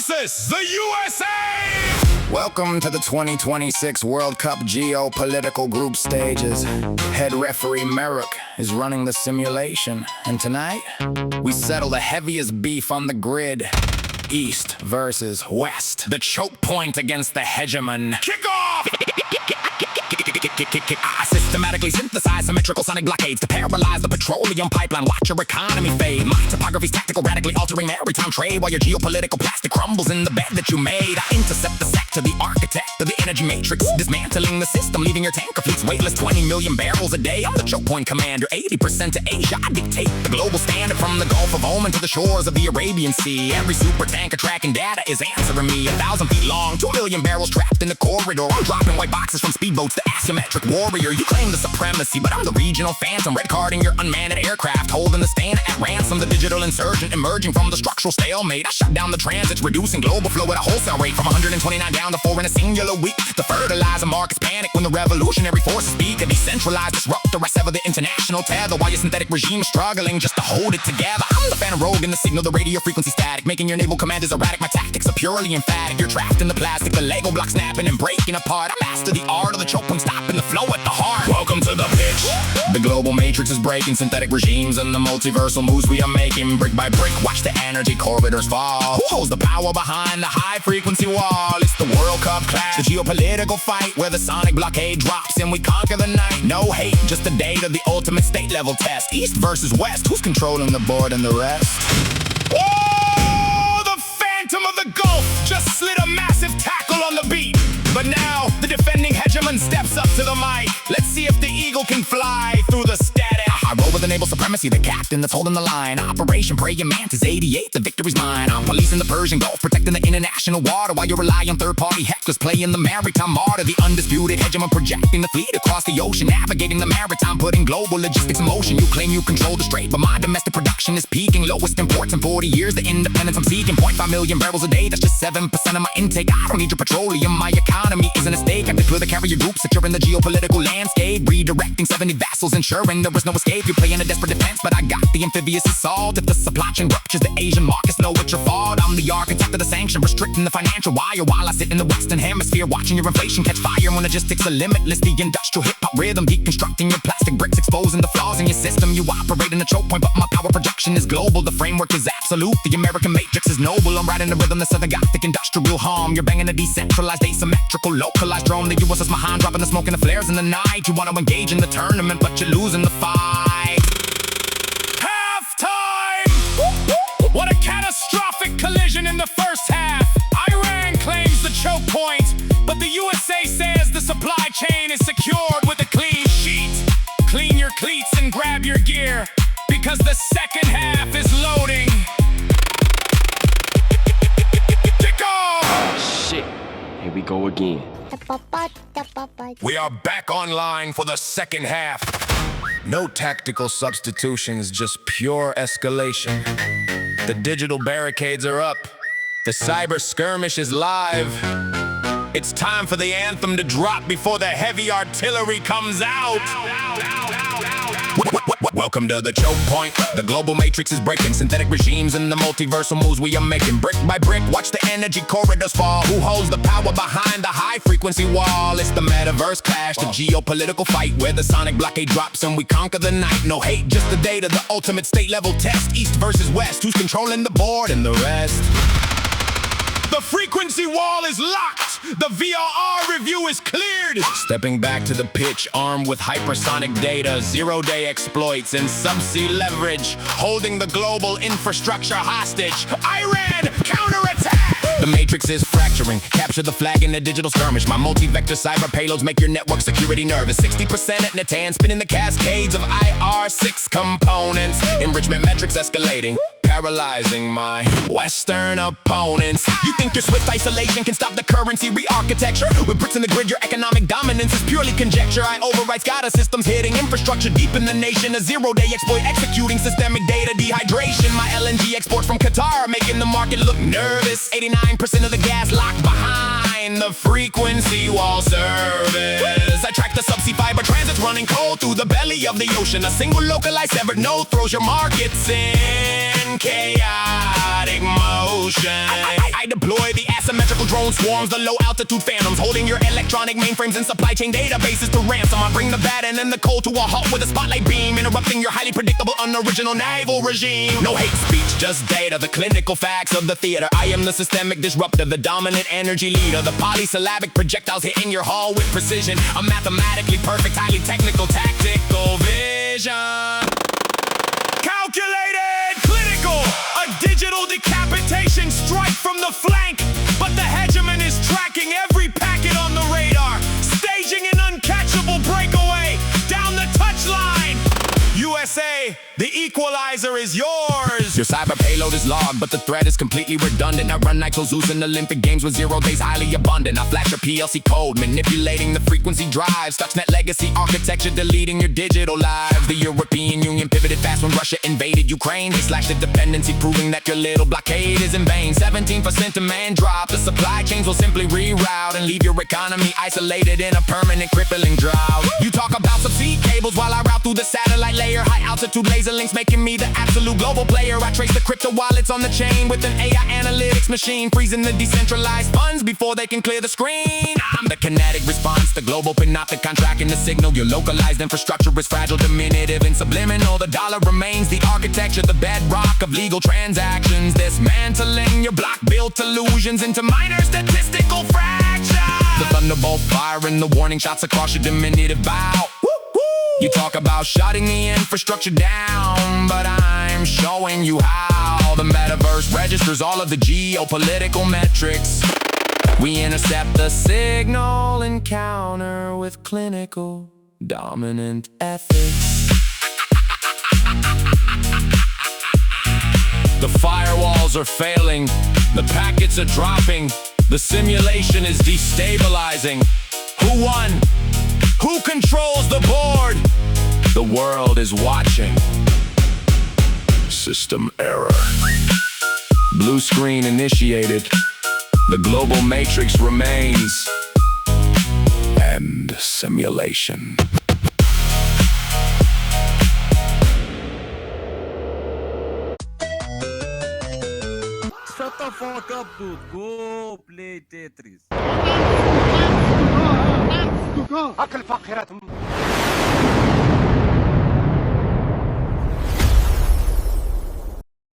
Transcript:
versus the USA! Welcome to the 2026 World Cup geopolitical group stages. Head referee Merrick is running the simulation. And tonight, we settle the heaviest beef on the grid. East versus West. The Chokepoint against the Hegemon. Kick off! I systematically synthesize symmetrical sonic blockades to paralyze the petroleum pipeline. Watch your economy fade. My topography's tactical, radically altering maritime trade, while your geopolitical plastic crumbles in the bed that you made. I intercept the sector, the architect of the energy matrix, dismantling the system, leaving your tanker fleets weightless. 20 million barrels a day. I'm the Chokepoint commander, 80% to Asia. I dictate the global standard from the Gulf of Oman to the shores of the Arabian Sea. Every super tanker tracking data is answering me. 1,000 feet long, 2 million barrels trapped in the corridor. I'm dropping white boxes from speedboats to asymmetric warrior. You claim the supremacy, but I'm the regional phantom, red carding your unmanned aircraft, holding the stand at ransom. The digital insurgent emerging from the structural stalemate. I shut down the transits, reducing global flow at a wholesale rate from 129 down to 4 in a singular week. The fertilizer markets panic when the revolutionary forces speak. A decentralized disruptor, I sever the international tether, while your synthetic regime is struggling just to hold it together. I'm the phantom rogue in the signal, the radio frequency static, making your naval commanders erratic. My tactics are purely emphatic. You're trapped in the plastic, the Lego block snapping and breaking apart. I master the art of the Chokepoint, stopping the flow at the heart. Welcome to the pitch. The global matrix is breaking, synthetic regimes and the multiversal moves we are making. Brick by brick, watch the energy corridors fall. Who holds the power behind the high frequency wall? It's the World Cup clash, the geopolitical fight, where the sonic blockade drops and we conquer the night. No hate, just the data, the ultimate state level test. East versus West, who's controlling the board and the rest? Oh, the Phantom of the Gulf just slid a massive tackle on the beat. But now, the defending Hegemon steps up to the mic. Let's see if the eagle can fly through the static. I roll with the naval supremacy, the captain that's holding the line. Operation Praying Mantis 88, the victory's mine. I'm policing the Persian Gulf, protecting the international water, while you rely on third-party hackers playing the Maritime martyr. The undisputed Hegemon projecting the fleet across the ocean, navigating the Maritime, putting global logistics in motion. You claim you control the strait, but my domestic production is peaking. Lowest imports in 40 years, the independence I'm seeking. 0.5 million barrels a day, that's just 7% of my intake. I don't need your petroleum, my economy isn't a stake. I deploy the carrier groups, securing the geopolitical landscape, redirecting 70 vessels, ensuring there was no escape. You play in a desperate defense, but I got the amphibious assault. If the supply chain ruptures, the Asian markets know it's your fault. I'm the architect of the sanction, restricting the financial wire, while I sit in the Western Hemisphere, watching your inflation catch fire. When logistics are limitless, the industrial hip-hop rhythm, deconstructing your plastic bricks, exposing the flaws in your system. You operate in a Chokepoint, but my power projection is global. The framework is absolute, the American matrix is noble. I'm riding the rhythm, the Southern Gothic industrial hum. You're banging a decentralized, asymmetrical, localized drone. The US is my hand, dropping the smoke and the flares in the night. You want to engage in the tournament, but you're losing the fight. Halftime! What a catastrophic collision in the first half. Iran claims the Chokepoint, but the USA says the supply chain is secured with a clean sheet. Clean your cleats and grab your gear, because the second half is loading. Kick off! Shit, here we go again. We are back online for the second half. No tactical substitutions, just pure escalation. The digital barricades are up. The cyber skirmish is live. It's time for the anthem to drop before the heavy artillery comes out. Welcome to the Chokepoint. The global matrix is breaking, synthetic regimes and the multiversal moves we are making. Brick by brick, watch the energy corridors fall. Who holds the power behind the high frequency wall? It's the metaverse clash, the geopolitical fight, where the sonic blockade drops and we conquer the night. No hate, just the data, the ultimate state level test. East versus West, who's controlling the board and the rest? The frequency wall is locked. The VAR review is cleared. Stepping back to the pitch, armed with hypersonic data, zero-day exploits, and subsea leverage, Holding the global infrastructure hostage. Iran, counterattack! the matrix is fracturing. Capture the flag in a digital skirmish. My multi-vector cyber payloads make your network security nervous. 60% at Nitro, spinning the cascades of IR6 components. Enrichment metrics escalating, paralyzing my Western opponents. You think your swift isolation can stop the currency re-architecture? With bricks in the grid, your economic dominance is purely conjecture. I overwrite SCADA systems, hitting infrastructure deep in the nation. A zero-day exploit, executing systemic data dehydration. My LNG exports from Qatar, making the market look nervous. 89% of the gas locked behind the frequency wall service. I track the subsea fiber transits running cold through the belly of the ocean. A single localized severed node throws your markets in chaotic motion. I deploy the asymmetrical drone swarms, the low-altitude phantoms, holding your electronic mainframes and supply chain databases to ransom. I bring the bad and the cold to a halt with a spotlight beam, interrupting your highly predictable, unoriginal naval regime. No hate speech, just data, the clinical facts of the theater. I am the systemic disruptor, the dominant energy leader, the polysyllabic projectiles hitting your hull with precision. A mathematically perfect, highly technical, tactical vision. Calculated, clinical, a digital decapitation strike from the flank. But the Hegemon is tracking every packet on the radar, staging an uncatchable breakaway down the touchline. USA, the equalizer is yours. Your cyber payload is logged, but the threat is completely redundant. I run Nitro, Zeus in Olympic Games with 0 days highly abundant. I flash your PLC code, manipulating the frequency drives. Stuxnet legacy architecture, deleting your digital lives. The European Union pivoted fast when Russia invaded Ukraine. They slashed the dependency, proving that your little blockade is in vain. 17% demand drop, the supply chains will simply reroute and leave your economy isolated in a permanent crippling drought. You talk about subsea cables while I route through the satellite layer. High altitude laser links making me the absolute global player. I trace the crypto wallets on the chain with an AI analytics machine, freezing the decentralized funds before they can clear the screen. I'm the kinetic response, the global Panopticon tracking the signal. Your localized infrastructure is fragile, diminutive, and subliminal. The dollar remains the architecture, the bedrock of legal transactions, dismantling your block-built illusions into minor statistical fractions. The thunderbolt firing the warning shots across your diminutive bow. You talk about shutting the infrastructure down, but I'm showing you how. The metaverse registers all of the geopolitical metrics. We intercept the signal and counter with clinical dominant ethics. The firewalls are failing, the packets are dropping, the simulation is destabilizing. Who won? Who controls the board? The world is watching. System error. Blue screen initiated. The global matrix remains. End simulation. Shut the fuck up, dude. Go play Tetris. أكل فقرة